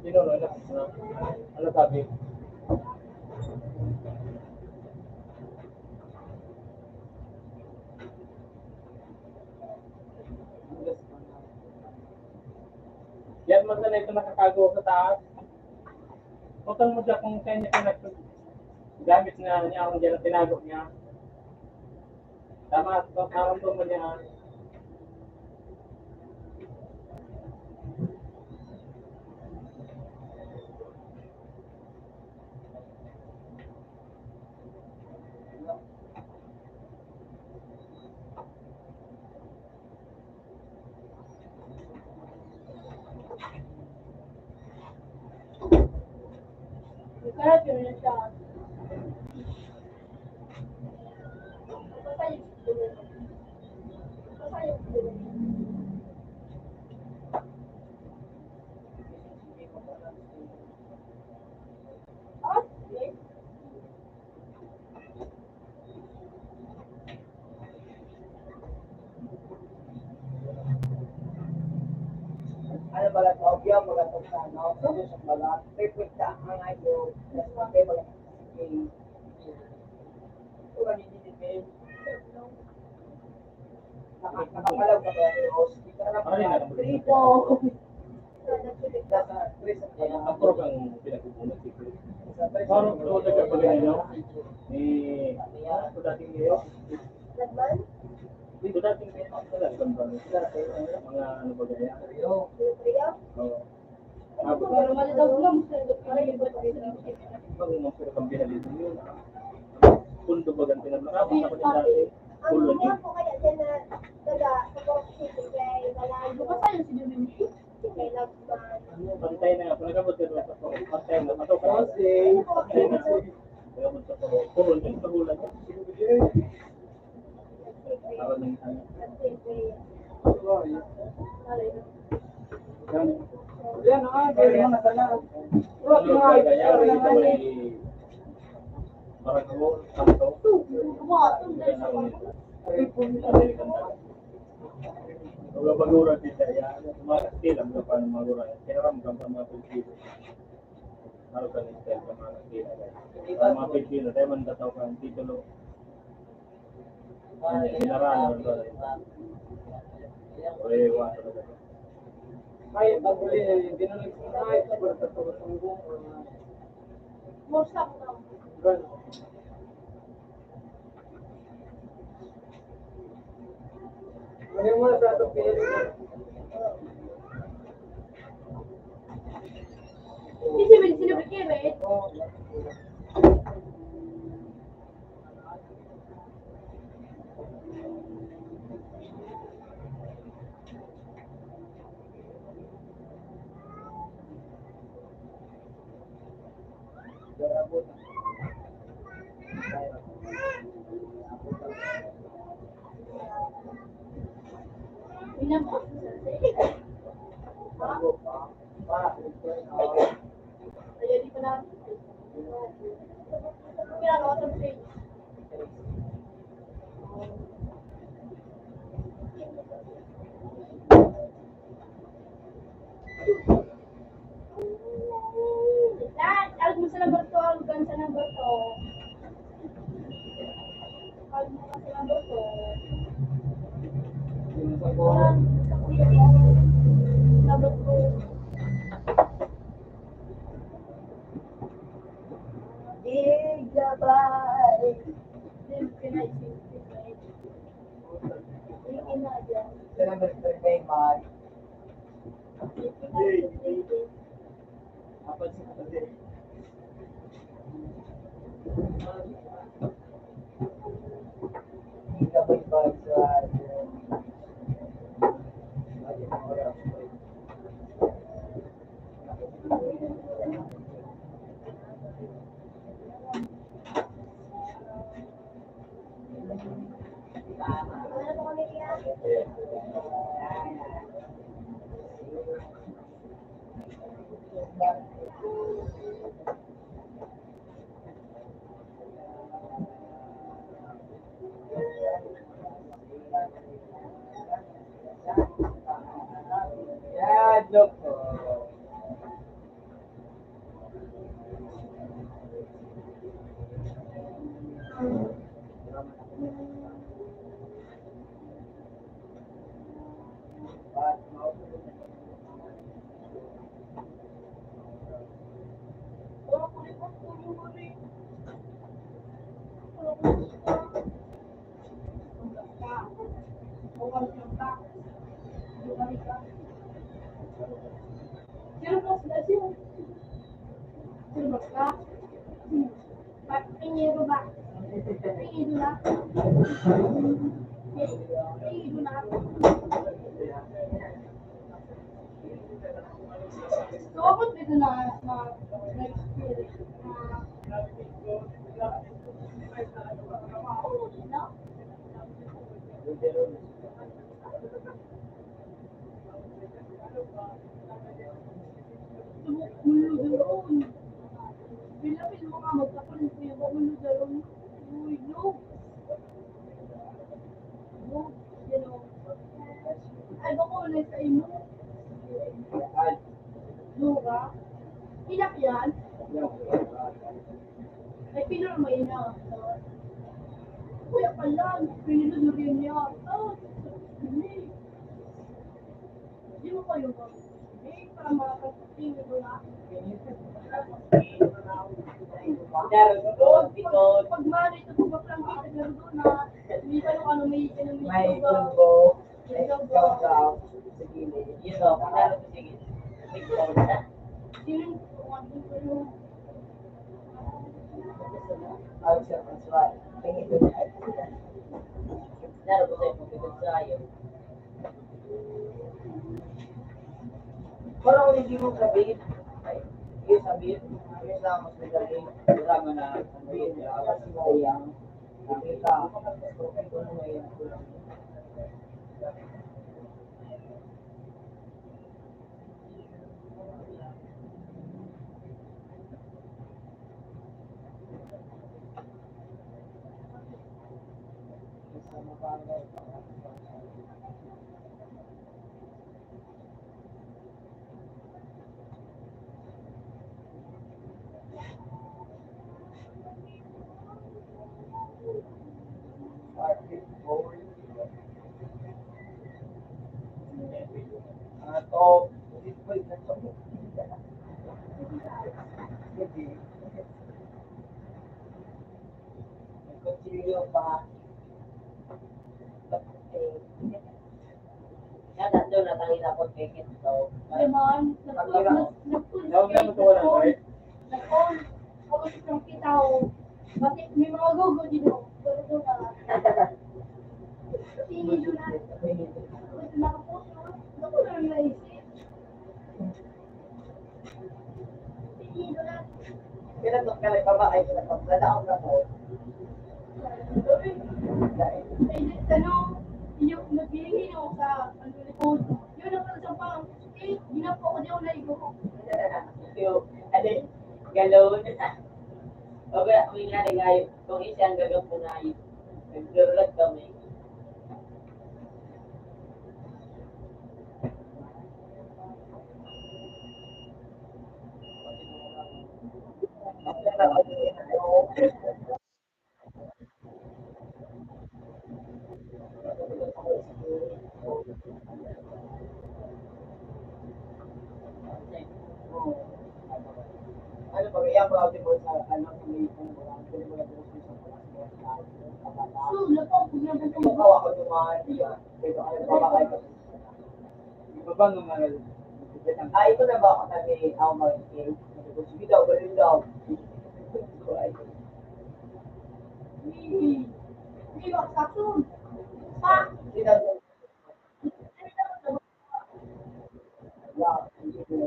Sino ano sabi? Yan mo na ito nakakago sa taas. Putang mo siya kung kanya gamit na niya kung dyan ang tinago niya. Tama, karamdam mo niya. Ano ba lang tawag yan, mga tawag sa ano, sa balat, tripit ka, ang ayo, mas mabay mga sige. Ito ba nililipin? Nakakalaw ka ba yung host? Ito na lang, trito. Ako ang pinagpupunod dito. Parang ito na kapag nyo, ito dating nyo. Ito dating nyo, mga ano ba gaya? Pag mga kambina dito yun, pundo ba ganti na nakapos ako din dati. Pulo nyo. Pantay na nga, kung nagabot ka doon sa pantay na mato ka. Pantay na, nagabot sa pulo nyo, sa bulan nyo. Tawag ng ano. Yan, gawin mo na sana. Kalau magura din ya, makastilang ka pa ng magura. Kinaramdam ka mga Pilipino. Naroon ka ng style ka mga Pilipino. Mga Pilipino, tayo man tataw ka ang titulo. Pinaraan naman ba? Oye, wato na ba? Kahit ang huli, dinulit ko na kahit sa barata sa sunggong. Morsak na. Gano'n. Ano yung mga sa itong pinili mo? Sino ba kaya Oo. ginagawa sa page. Lahat, alam mo sa number 2, alugan sa number 2. Alam mo sa number 2. Number 2. Gigabay. Sa number 3 kay Mark. Apat sa kasi. Gigabay ba sa yeah, look. Sino plus na sino? Sino plus ka? Piniro ba? Piniro na? Piniro na? So, abot dito na na-experience na Mulod Bila mo ka magkakulit ko yung mulod doon. Uy, no. No, you know. Ay, bako ulit sa imo. No ka? Inak yan? Ay, pinor mo ina. Kuya pa lang. Pinilod mo rin niya. Hindi. Hindi mo kayo ba? Hindi, para makakatingin mo na. Pag mali ito po ba lang kita gano'n na hindi pa nung ano may May tulbo. May gaw-gaw. Sa gilid. Yun o. Lalo ko sige. May gaw na. Sino yung Out siya. That's right. Tingin ko na. Lalo ko sa'yo kung bigod sa'yo. Parang hindi mo sabihin. Yung sabihin. Yung lang mas magaling. Wala mo na sabihin. Kasi mo yung nakita. Ito mo ngayon. Atau kecil pak. Kada doon natangin ako ticket to. Lemon, bakit may mga gogo dito? Gogo ka. Hindi doon na. Kasi nakapost na. Ako na lang naisip. Hindi doon na. Kaya to kaya babae sa pagdadaon na mo. Tanong, yung nagbihingi ako sa likod. Yun ang sampang. Ginapo ko di ako naigo. Yung ano galon. Okay, ang nangyari ngayon, kung isa ang gagapunayin, nagdurulat kami. Ano ba, kaya proud mo sa ano, may ano ba, ano ba, So, lapang paglaban ko. ikaw ako naman, dito ano ba ba kayo? Iba ba naman? Ito na ba ako tabi, ako mag-game? Sige daw, galing daw. Hindi ba, saksun. Pa, Sino yeah, hindi ko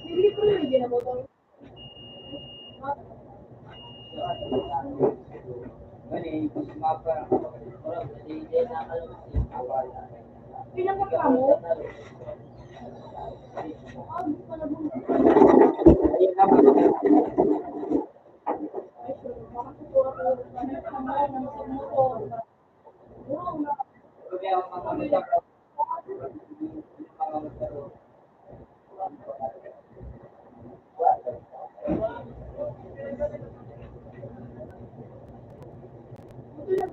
hindi ko rin ginabotong. Pinapakamo. Ah, gusto ko na bumili. Ay, sure. Baka ko ako, ano, kamay ng sa motor. Oo, na. Ito na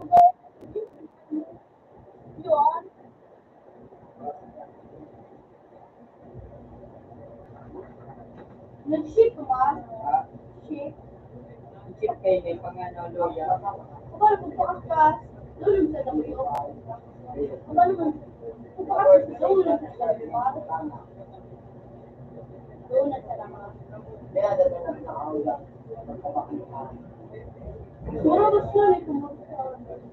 ba? Yun. Nag-ship ba? Ship. Chip kayo may pangano loya. Kapag magpakas, lulog sa dami yun. Kapag naman, magpakas, lulog sa dami yun. Lulog sa dami. Kaya dito na nakaulang. Siguro gusto ni kung magpakas.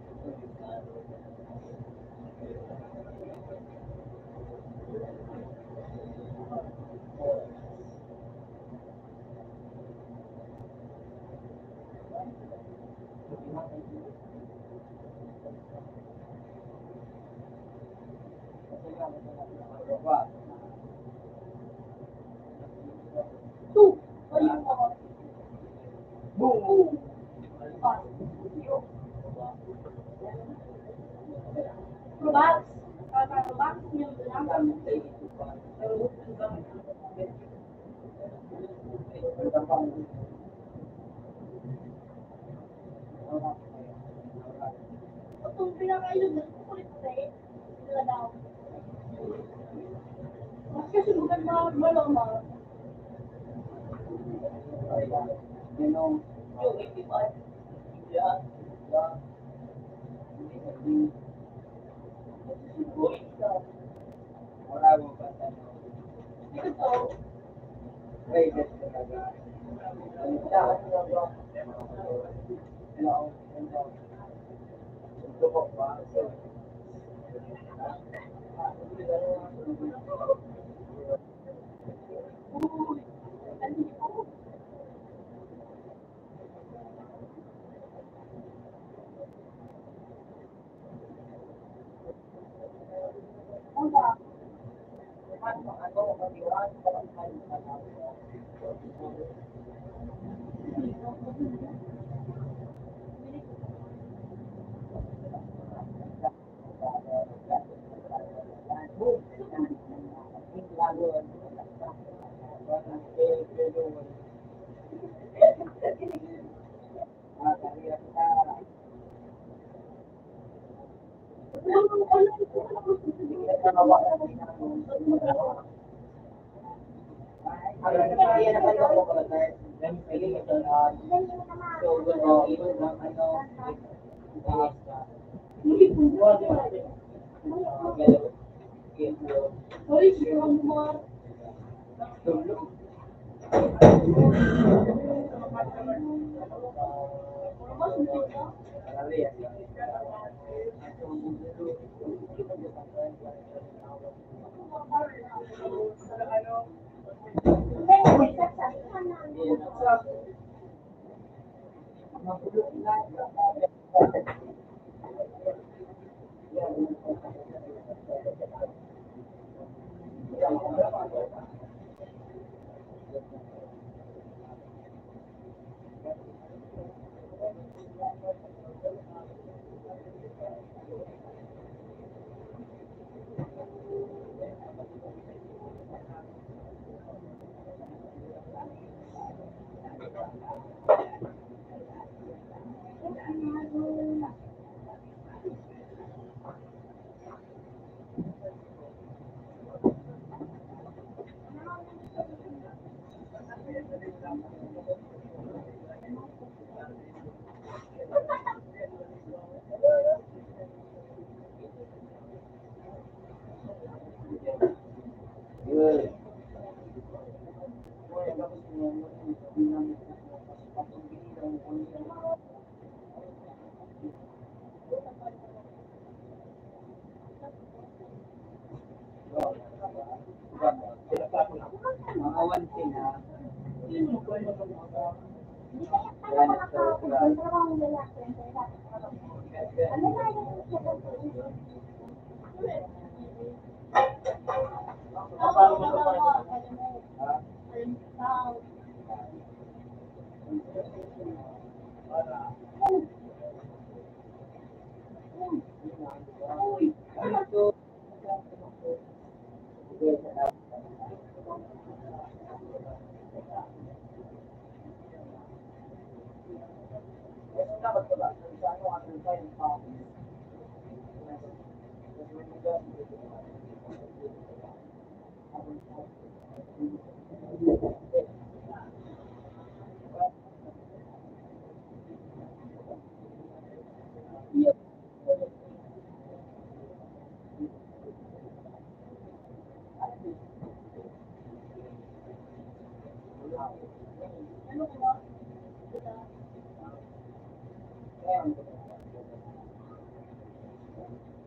Two. Ayun ako. Boom. Pas. Probax. Probax yung lang. Itong pinakailog na kukulit ko eh. Sila daw. Mas kasi maganda malama. Yung 85. Yeah. Yeah. Wala mo pa sa Ito. rated talaga. Hello. Ito po ba? Ang ba? Hindi po. Sorry, siguro ang mga mas hindi ka. Mga 110 ha.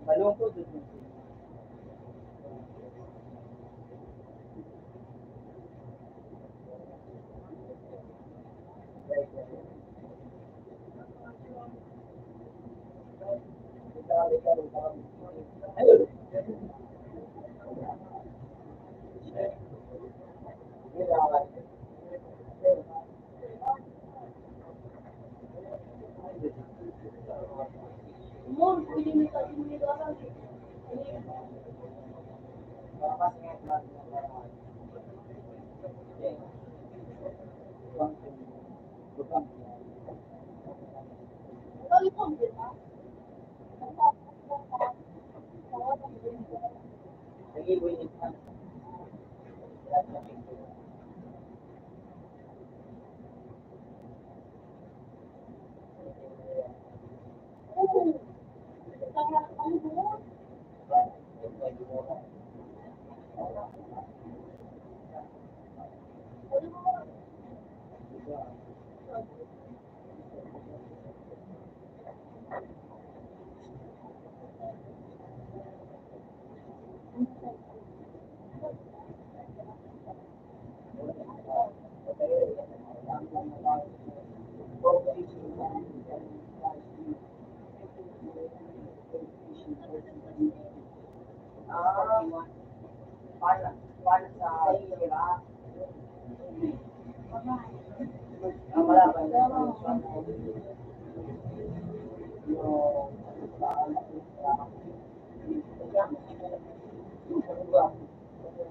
Malungkot din. Para sa sira. Wala ba?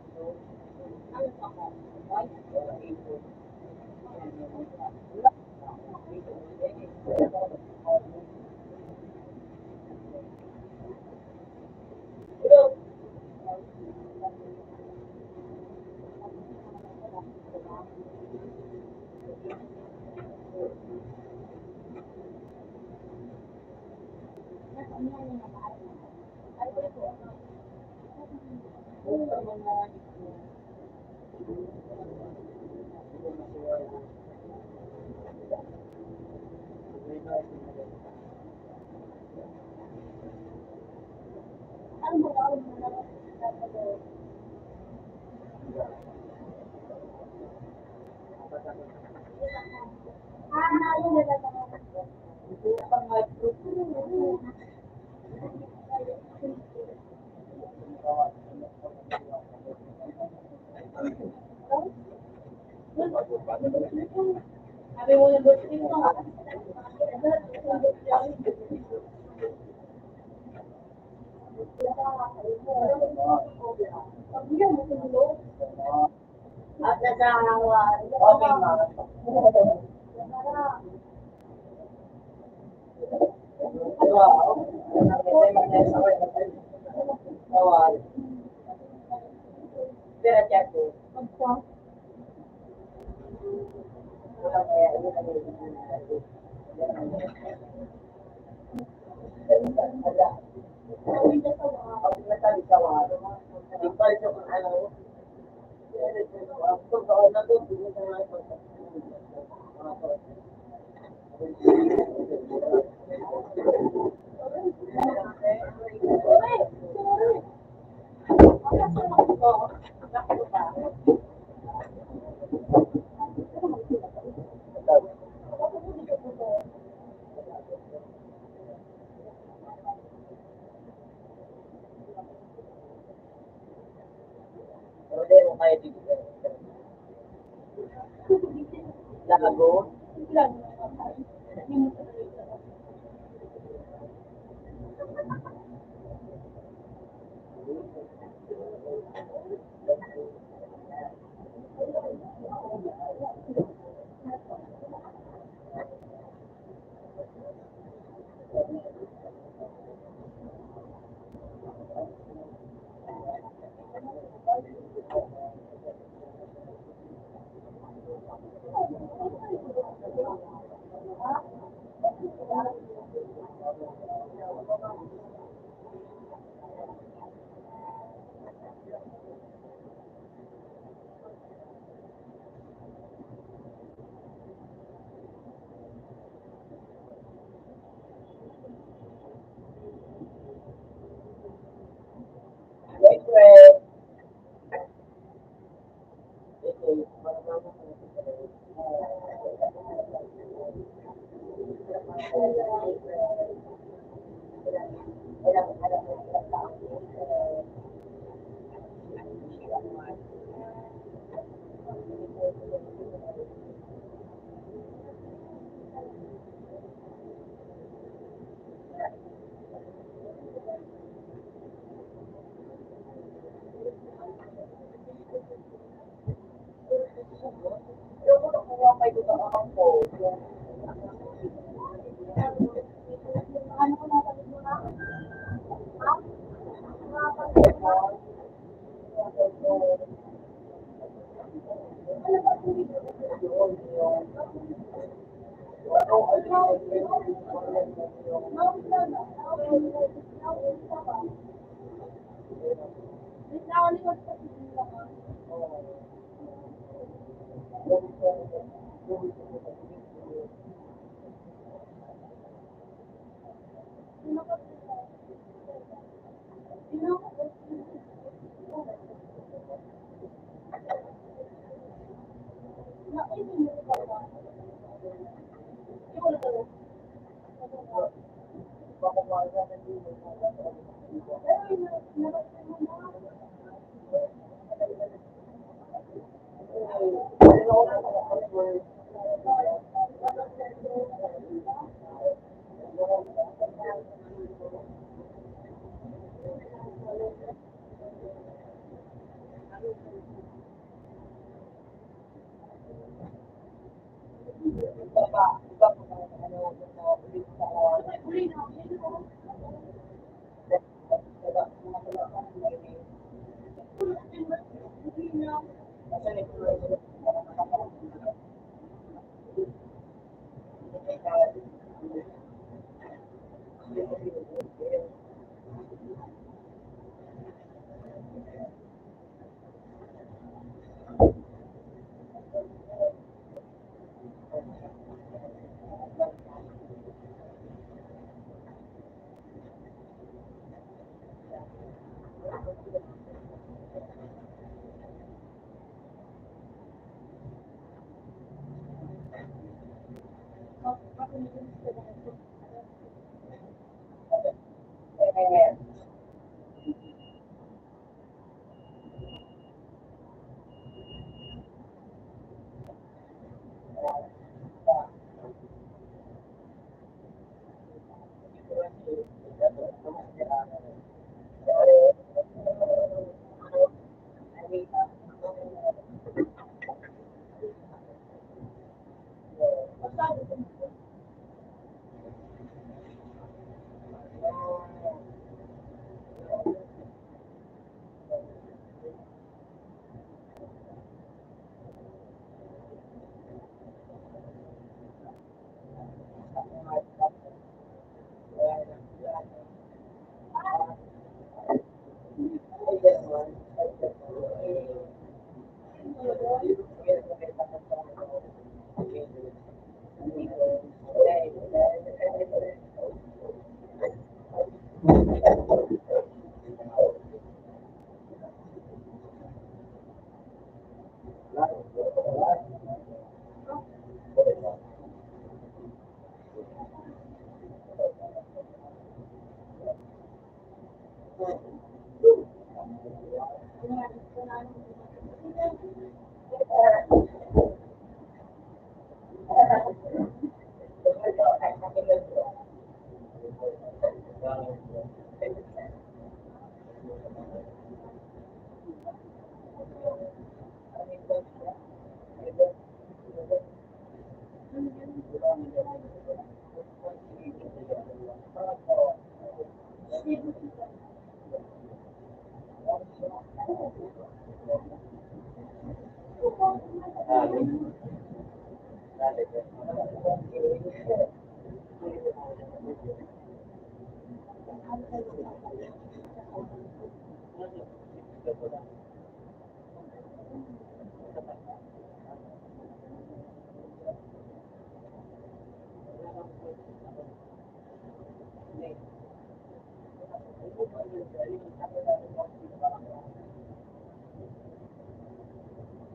Sabi mo na birthday mo. At nasa okay na. Wow. Pero chat ko. Wala kaya Lago.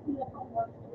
Sila pa